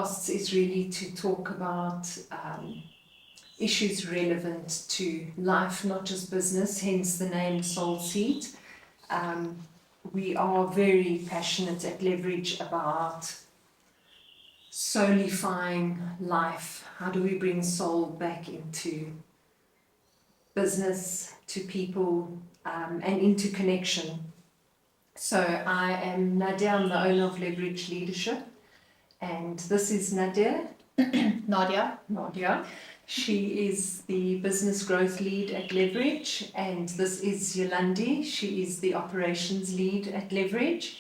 podcasts is really to talk about issues relevant to life, not just business, hence the name Soul Seed. We are very passionate at Leverage about soulifying life. How do we bring soul back into business, to people, and into connection? So I am Nadia, I'm the owner of Leverage Leadership, and this is Nadia. Nadia. She is the business growth lead at Leverage, and this is Yolandi. She is the operations lead at Leverage.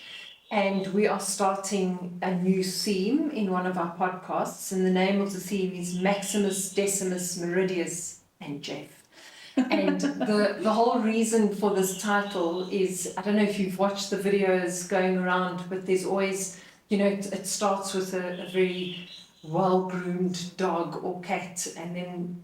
And we are starting a new theme in one of our podcasts, and the name of the theme is Maximus, Decimus, Meridius, and Jeff. And the whole reason for this title is, I don't know if you've watched the videos going around, but there's always, it starts with a very well-groomed dog or cat, and then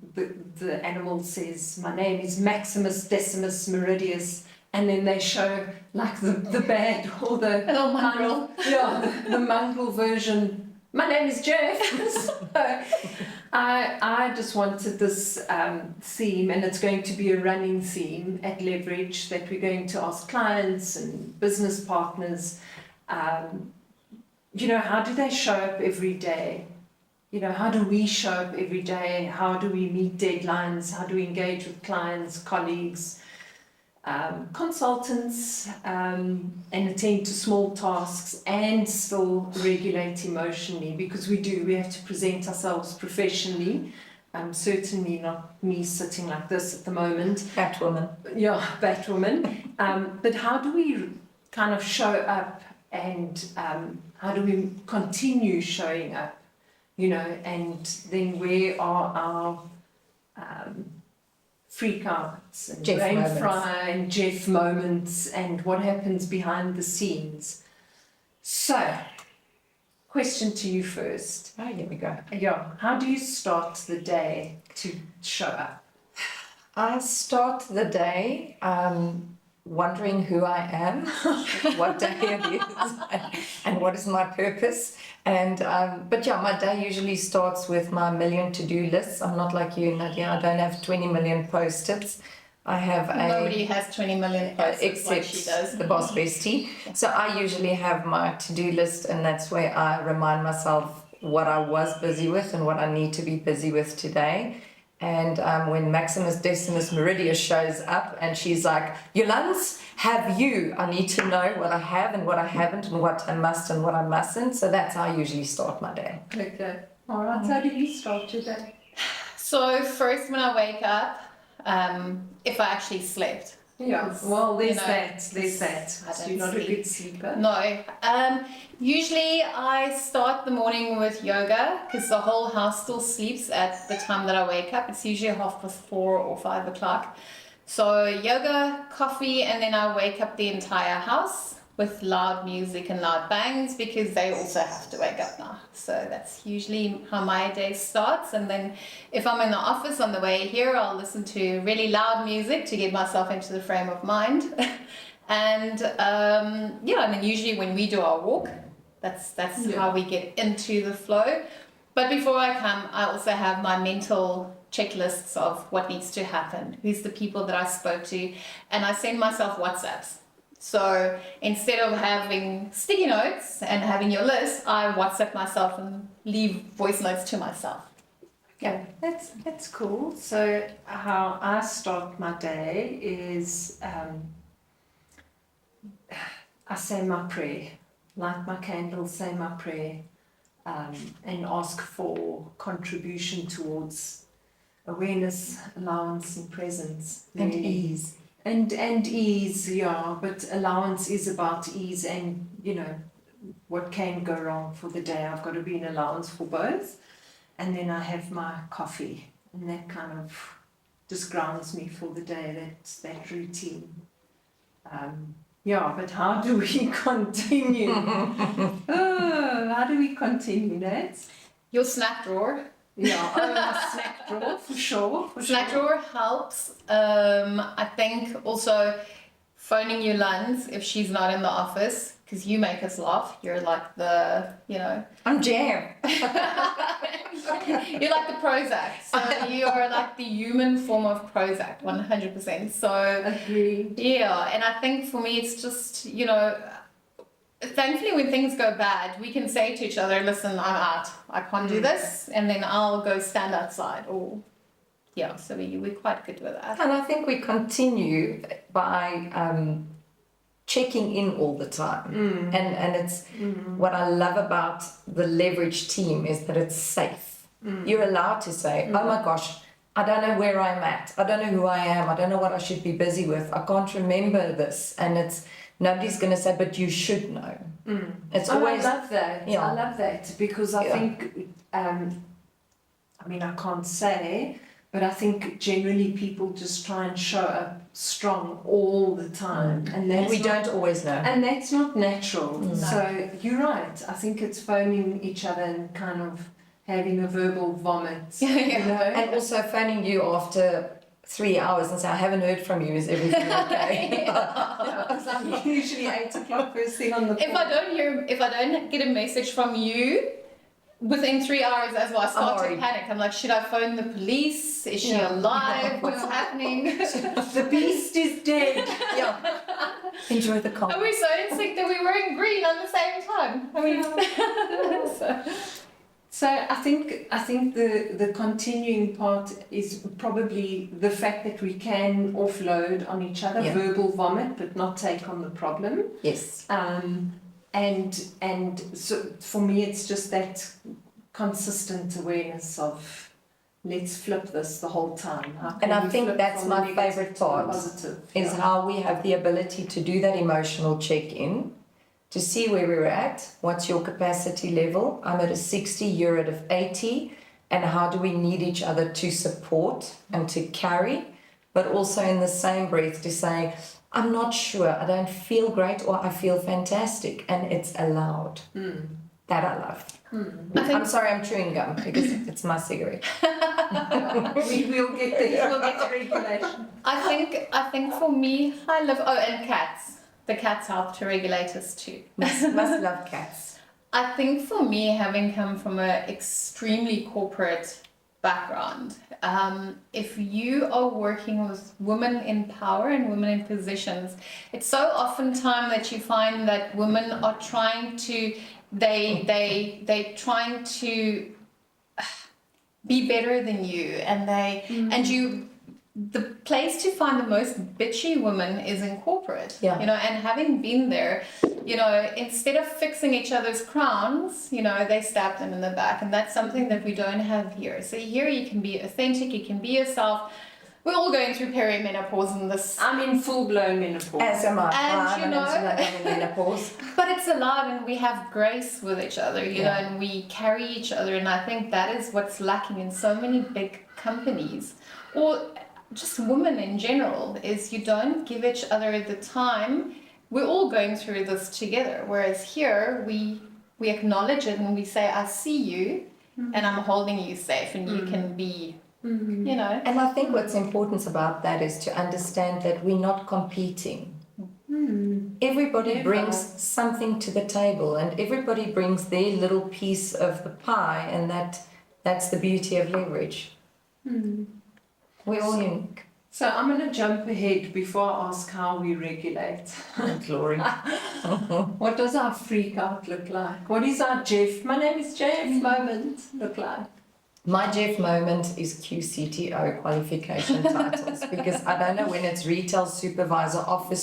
the animal says, my name is Maximus, Decimus, Meridius, and then they show like the bad or the mongrel. The mongrel version. My name is Jeff. So I just wanted this theme, and it's going to be a running theme at Leverage that we're going to ask clients and business partners, how do they show up every day? How do we show up every day? How do we meet deadlines? How do we engage with clients, colleagues, consultants, and attend to small tasks and still regulate emotionally? Because we have to present ourselves professionally. Certainly not me sitting like this at the moment. Batwoman. Yeah, Batwoman. But how do we kind of show up, and how do we continue showing up? And then where are our freakouts and brain fry and Jeff moments, and what happens behind the scenes? So, question to you first. Oh, here we go. Yeah, how do you start the day to show up? I start the day wondering who I am, what day it is, and what is my purpose. And but yeah, my day usually starts with my million to-do lists. I'm not like you, Nadia. I don't have 20 million post-its. I have Nobody has 20 million post-its except like she does. the boss bestie. So I usually have my to-do list, and that's where I remind myself what I was busy with and what I need to be busy with today. And when Maximus Decimus Meridius shows up and she's like, Yolans, have you? I need to know what I have and what I haven't, and what I must and what I mustn't. So that's how I usually start my day. Okay. All right. How do you start your day? So first when I wake up, if I actually slept. Yeah, well, there's that. I So don't you're not sleep. a good sleeper. No. Usually I start the morning with yoga, because the whole house still sleeps at the time that I wake up. It's usually 4:30 or 5 o'clock. So yoga, coffee, and then I wake up the entire house with loud music and loud bangs, because they also have to wake up now. So that's usually how my day starts. And then if I'm in the office on the way here, I'll listen to really loud music to get myself into the frame of mind. And and then usually when we do our walk, that's how we get into the flow. But before I come, I also have my mental checklists of what needs to happen, who's the people that I spoke to, and I send myself WhatsApps. So instead of having sticky notes and having your list, I WhatsApp myself and leave voice notes to myself. Yeah, that's cool. So how I start my day is I say my prayer, light my candle, say my prayer, and ask for contribution towards awareness, allowance, and presence. And ease. And ease, yeah, but allowance is about ease, and what can go wrong for the day. I've got to be in allowance for both. And then I have my coffee, and that kind of just grounds me for the day, that routine. But how do we continue? How do we continue, Nat? Your snack drawer. Yeah, my snack drawer, for sure. Snack drawer helps. I think also phoning Yolanda if she's not in the office, because you make us laugh. You're like the, you know, I'm jam. you're like the Prozac. So you are like the human form of Prozac, 100%. So Agreed. yeah, and I think for me, it's just, you know, thankfully when things go bad, we can say to each other, listen, I'm out. I can't do this. And then I'll go stand outside or, yeah, so we're quite good with that. And I think we continue by checking in all the time. And it's what I love about the leverage team is that it's safe. You're allowed to say, oh my gosh, I don't know where I'm at. I don't know who I am. I don't know what I should be busy with. I can't remember this. And it's nobody's going to say, but you should know. It's always. I love that. Yeah. I love that because I think, I mean, I can't say, but I think generally people just try and show up strong all the time, and that's we not, don't always know. and that's not natural. So you're right. I think it's phoning each other and kind of having a verbal vomit. You know, And also phoning you after 3 hours and say, I haven't heard from you. Is everything okay? because I'm usually 8 o'clock first thing on the. If I don't get a message from you within 3 hours as well, I start to panic. I'm like, should I phone the police? Is she alive? What's happening? The beast is dead. Enjoy the call. And we're so in sync that we're wearing green at the same time. I mean, So I think the continuing part is probably the fact that we can offload on each other, verbal vomit, but not take on the problem. Yes. And so for me, it's just that consistent awareness of let's flip this the whole time. How can And I we think flip that's from my negative favorite to part, positive? is how we have the ability to do that emotional check-in, to see where we're at, what's your capacity level. I'm at a 60, you're at an 80, and how do we need each other to support and to carry, but also in the same breath to say, I'm not sure, I don't feel great, or I feel fantastic, and it's allowed. That I love. I'm sorry, I'm chewing gum because it's my cigarette. We'll get there. We'll get to regulation. I think for me, I love, and cats. The cats help to regulate us too. Must love cats. I think for me, having come from an extremely corporate background, if you are working with women in power and women in positions, it's so oftentimes that you find that women are trying to, they trying to be better than you, and the place to find the most bitchy women is in corporate, you know, and having been there, you know, instead of fixing each other's crowns, you know, they stab them in the back, and that's something that we don't have here. So here you can be authentic, you can be yourself. We're all going through perimenopause in this. I'm in full-blown menopause. As am I. And you know, I'm in menopause. but it's allowed, and we have grace with each other, you know, and we carry each other, and I think that is what's lacking in so many big companies, or just women in general, is you don't give each other the time. We're all going through this together, whereas here we acknowledge it and we say, I see you, and I'm holding you safe, and you can be, you know. And I think what's important about that is to understand that we're not competing. Everybody brings something to the table, and everybody brings their little piece of the pie, and that's the beauty of leverage. We're all unique. So I'm going to jump ahead before I ask how we regulate. Glory. What does our freak out look like? What is our Jeff? My name is Jeff moment look like? My Jeff moment is QCTO qualification titles, because I don't know when it's retail supervisor, office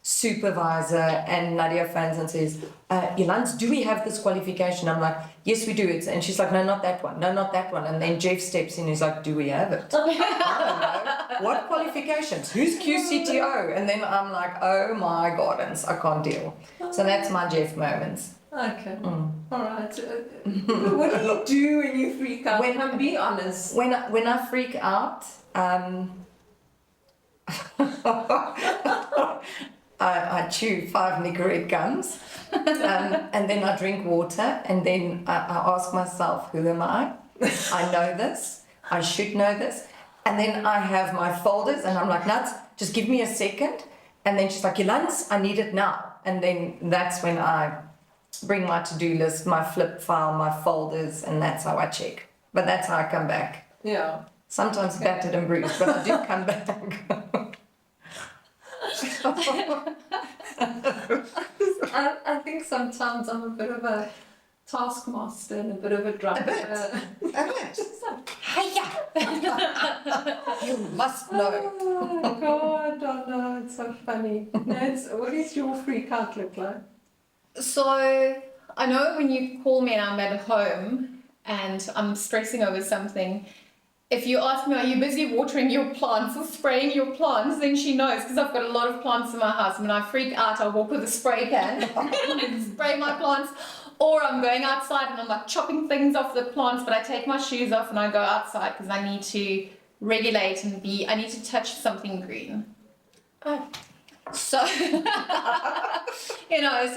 supervisor, and Nadia phones and says, Yolande, do we have this qualification? I'm like, yes, we do. And she's like, no, not that one. No, not that one. And then Jeff steps in and he's like, do we have it? I don't know. What qualifications? Who's QCTO? And then I'm like, oh my God, and I can't deal. So that's my Jeff moments. Okay. All right. What do you do when you freak out? Be honest. When I freak out, I chew 5 Nicorette gums, and then I drink water, and then I ask myself, who am I? I know this. I should know this. And then I have my folders, and I'm like, nuts, just give me a second. And then she's like, Lance, I need it now. And then that's when I bring my to-do list, my flip file, my folders, and that's how I check. But that's how I come back. Yeah. Sometimes battered and bruised, but I do come back. I think sometimes I'm a bit of a taskmaster and a bit of a drunk. A bit. Hiya! You must know. Oh God, oh no, it's so funny. What is your freak out look like? So I know when you call me and I'm at home and I'm stressing over something, if you ask me, are you busy watering your plants or spraying your plants, then she knows, because I've got a lot of plants in my house. When I freak out, I walk with a spray can and spray my plants. Or I'm going outside and I'm like chopping things off the plants, but I take my shoes off and I go outside because I need to regulate and I need to touch something green. Oh. So, so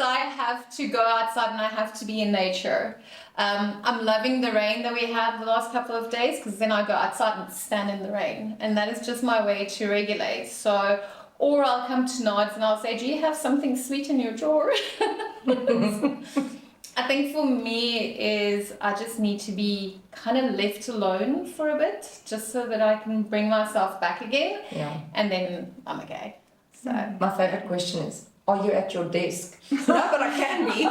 I have to go outside and I have to be in nature. I'm loving the rain that we had the last couple of days, because then I go outside and stand in the rain, and that is just my way to regulate. So, or I'll come to Nods and I'll say, do you have something sweet in your drawer? I think for me is I just need to be kind of left alone for a bit, just so that I can bring myself back again, and then I'm okay. So my favorite question is, are you at your desk? No, but I can be.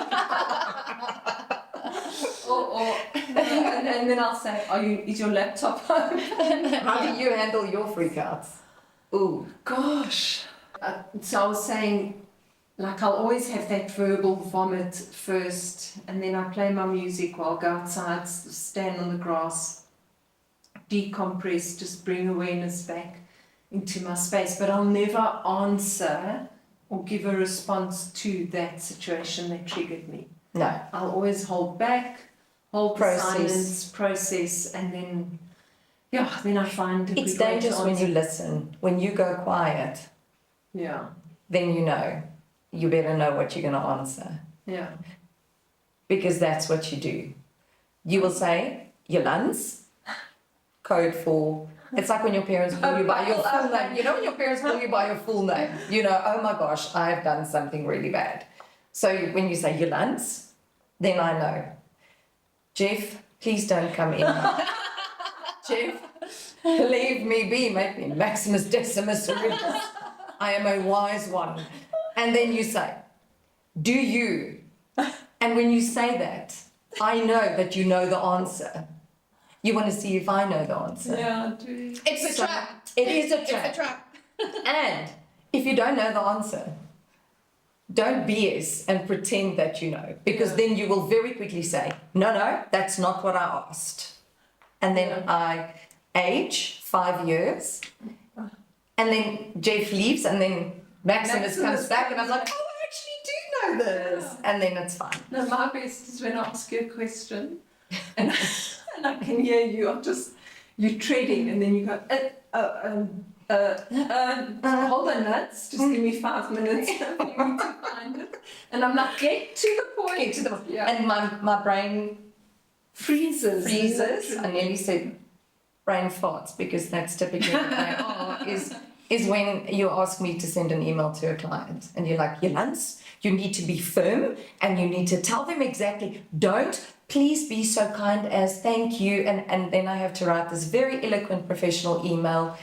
And then I'll say, is your laptop home? How do you handle your freakouts? Ooh. Gosh. So I was saying, like, I'll always have that verbal vomit first, and then I play my music while I go outside, stand on the grass, decompress, just bring awareness back into my space. But I'll never answer or give a response to that situation that triggered me. No. I'll always hold back, hold the silence, process, and then, then I find a it's good way to dangerous when answer. you listen. When you go quiet, Yeah, then you know. You better know what you're going to answer, yeah. because that's what you do. You will say, Jolans, code for, it's like when your parents call you by your full name. You know when your parents call you by your full name, you know, oh my gosh, I've done something really bad. So when you say Jolans, then I know. Jeff, please don't come in. Jeff, leave me be, make me Maximus Decimus Aurelius. I am a wise one. And then you say, do you? And when you say that, I know that you know the answer. You want to see if I know the answer. Yeah, I do. it's a trap. It is a trap. It's a trap. And if you don't know the answer, don't BS and pretend that you know, because then you will very quickly say, no, that's not what I asked. And then I age 5 years, and then Jeff leaves, and then Maximus comes back, and I'm like, oh, I actually do know this. And then it's fine. No, my best is when I ask you a question and I can hear you're treading, and then you go, hold on, nuts, just give me 5 minutes for me to find it. And I'm like, get to the point. Get to the point. Yeah. And my brain freezes. I nearly said brain farts, because that's typically what they are, is when you ask me to send an email to a client and you're like, Jolans, you need to be firm and you need to tell them exactly, don't please be so kind as thank you. And then I have to write this very eloquent professional email,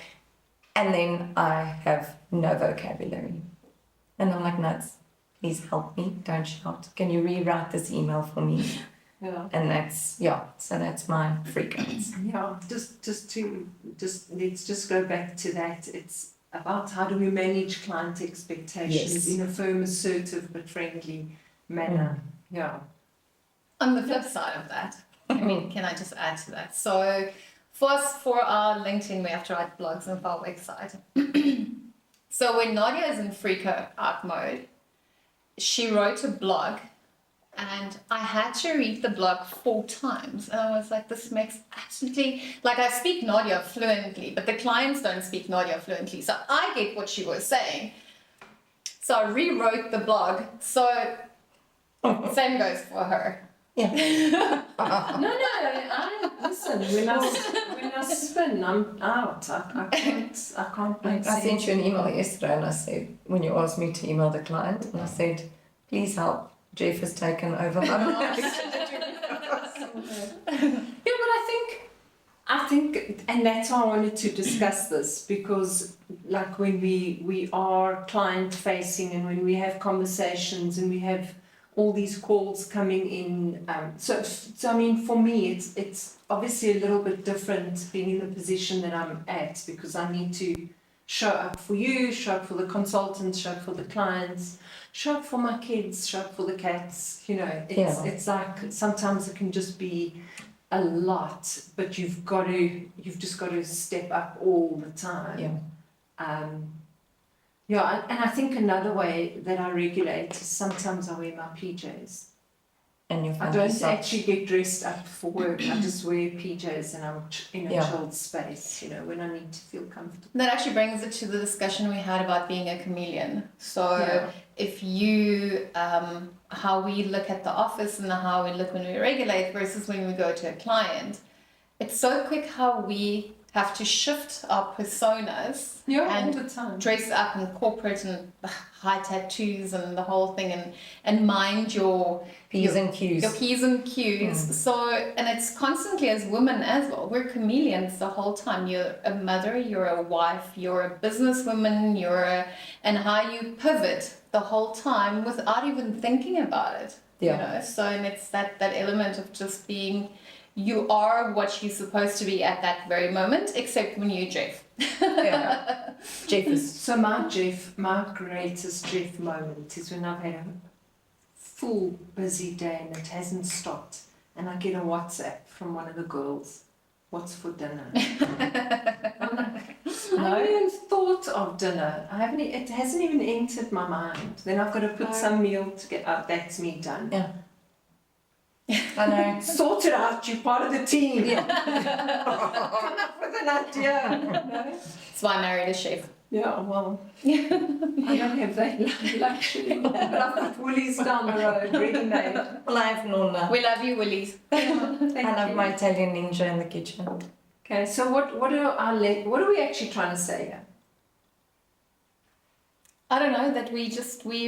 and then I have no vocabulary. And I'm like, Nuts, please help me, don't shout. Can you rewrite this email for me? Yeah. And so that's my freakouts. Yeah, let's just go back to that. It's about how do we manage client expectations in a firm, assertive but friendly manner. Yeah. On the flip side of that, I mean, can I just add to that? So for us, for our LinkedIn, we have to write blogs and for our website. So when Nadia is in freak out mode, she wrote a blog, and I had to read the blog 4 times. And I was like, this makes absolutely... Like, I speak Nadia fluently, but the clients don't speak Nadia fluently. So I get what she was saying. So I rewrote the blog. So same goes for her. Yeah. No, listen, when I spin, I'm out. I can't make sense. I sent you an email yesterday and I said, when you asked me to email the client, and I said, please help, Jeff has taken over my life. Yeah, but I think, and that's why I wanted to discuss this, because like when we are client facing and when we have conversations and we have all these calls coming in, so I mean, for me, it's obviously a little bit different being in the position that I'm at, because I need to show up for you, show up for the consultants, show up for the clients, show up for my kids, show up for the cats. You know, it's like sometimes it can just be a lot, but you've just got to step up all the time. Yeah. And I think another way that I regulate is sometimes I wear my PJs. And your I don't actually get dressed up for work. I just wear PJs and I'm in a chilled space, you know, when I need to feel comfortable. That actually brings it to the discussion we had about being a chameleon. So if you, how we look at the office and how we look when we regulate versus when we go to a client, it's so quick how we have to shift our personas all the time. Dress up in corporate and high tattoos and the whole thing and mind your P's and Q's. Your P's and Q's. So, and it's constantly as women as well. We're chameleons the whole time. You're a mother, you're a wife, you're a businesswoman, and how you pivot the whole time without even thinking about it. You know, so and it's that element of just being, you are what you're supposed to be at that very moment, except when you're Jeff. Jeff is. So my greatest Jeff moment is when I've had a full busy day and it hasn't stopped, and I get a WhatsApp from one of the girls, what's for dinner? I'm like, I haven't even thought of dinner. It hasn't even entered my mind. Then I've got to put some meal together. That's me done. Yeah. I know. Sort it out, you're part of the team. Come up with an idea. That's why I married a chef. Yeah, well, I don't have that luxury. But I've got Woolies down the road, ready made. Well, I have Nonna. We love you, Willies. I love my Italian ninja in the kitchen. Okay, so what are we actually trying to say here? I don't know, that we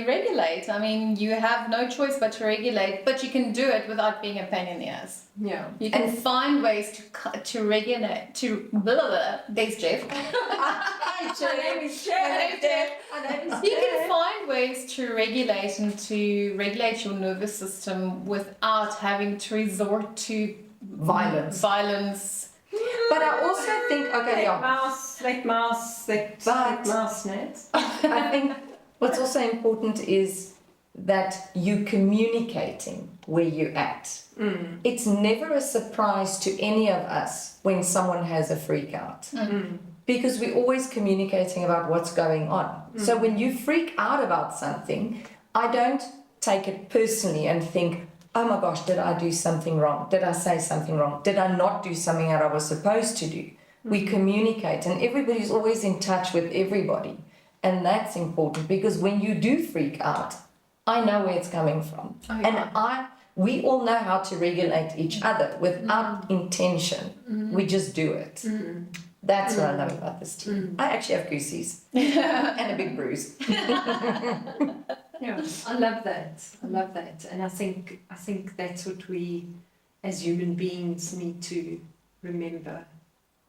regulate. I mean, you have no choice but to regulate, but you can do it without being a pain in the ass. Yeah. You can find ways to regulate, blah, blah, blah. There's Jeff. Hi, Jeff. You can find ways to regulate and to regulate your nervous system without having to resort to Violence. But I also think, mouse, nets. I think what's also important is that you communicating where you're at. It's never a surprise to any of us when someone has a freak out. Because we're always communicating about what's going on. So when you freak out about something, I don't take it personally and think, oh my gosh, did I do something wrong? Did I say something wrong? Did I not do something that I was supposed to do? We communicate, and everybody's always in touch with everybody. And that's important, because when you do freak out, I know where it's coming from. And we all know how to regulate each other without intention. We just do it. That's what I love about this team. I actually have goosies and a big bruise. Yeah, I love that, and I think that's what we, as human beings, need to remember.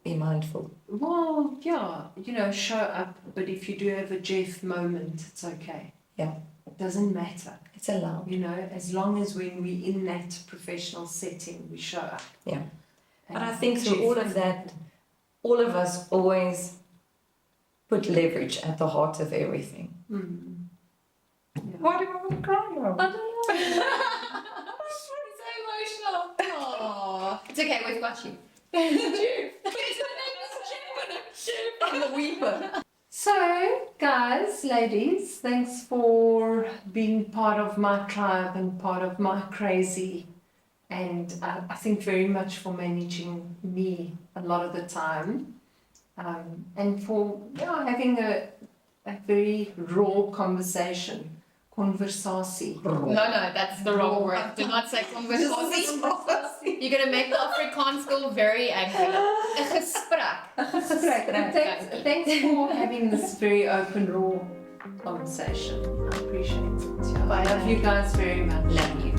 Be mindful. Well, yeah, you know, show up, but if you do have a Jeff moment, it's okay. Yeah, it doesn't matter. It's allowed. You know, as long as when we're in that professional setting, we show up. Yeah, but I think through all of that, all of us always put leverage at the heart of everything. Yeah. Why do I want to cry? I don't know. It's so emotional. Aww. It's okay, we've got you. I'm a weeper. So, guys, ladies, thanks for being part of my tribe and part of my crazy, and I think very much for managing me a lot of the time, and for having a very raw conversation. conversasie. No, that's the wrong word. Do not say conversatie. You're going to make the Afrikaans girl very angry. A gesprek. Thanks for having this very open, raw conversation. I appreciate it. I love you guys very much. Love you.